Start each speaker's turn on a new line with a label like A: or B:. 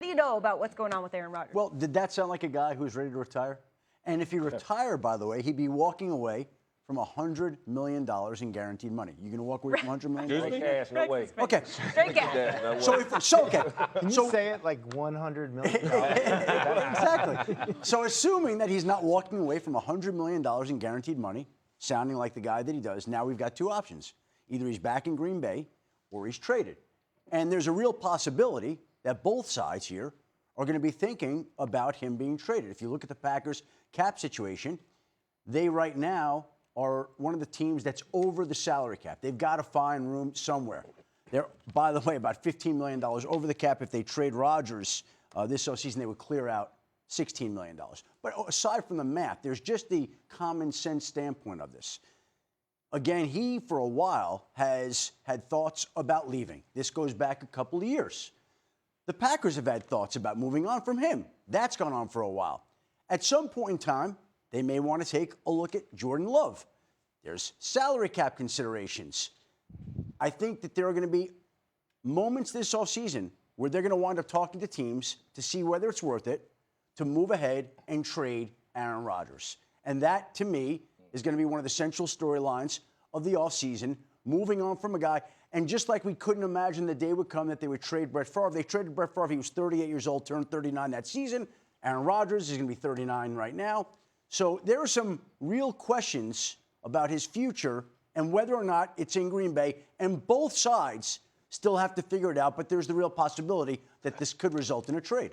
A: do you know about what's going on with Aaron Rodgers?
B: Well, did that sound like a guy who's ready to retire? And if he retired, by the way, he'd be walking away from $100 million in guaranteed money. You going to walk away from $100 million?
C: Straight cash, no way.
B: Okay.
A: Straight cash.
B: Okay.
D: Can you say it like $100 million?
B: Exactly. So assuming that he's not walking away from $100 million in guaranteed money, sounding like the guy that he does, now we've got two options. Either he's back in Green Bay or he's traded. And there's a real possibility that both sides here are going to be thinking about him being traded. If you look at the Packers' cap situation, they right now are one of the teams that's over the salary cap. They've got to find room somewhere. They're, by the way, about $15 million over the cap. If they trade Rodgers this offseason, they would clear out $16 million. But aside from the math, there's just the common sense standpoint of this. Again, he, for a while, has had thoughts about leaving. This goes back a couple of years. The Packers have had thoughts about moving on from him. That's gone on for a while. At some point in time, they may want to take a look at Jordan Love. There's salary cap considerations. I think that there are going to be moments this offseason where they're going to wind up talking to teams to see whether it's worth it to move ahead and trade Aaron Rodgers. And that, to me, is going to be one of the central storylines of the offseason, moving on from a guy. And just like we couldn't imagine the day would come that they would trade Brett Favre, they traded Brett Favre. He was 38 years old, turned 39 that season. Aaron Rodgers is going to be 39 right now. So there are some real questions about his future and whether or not it's in Green Bay. And both sides still have to figure it out, but there's the real possibility that this could result in a trade.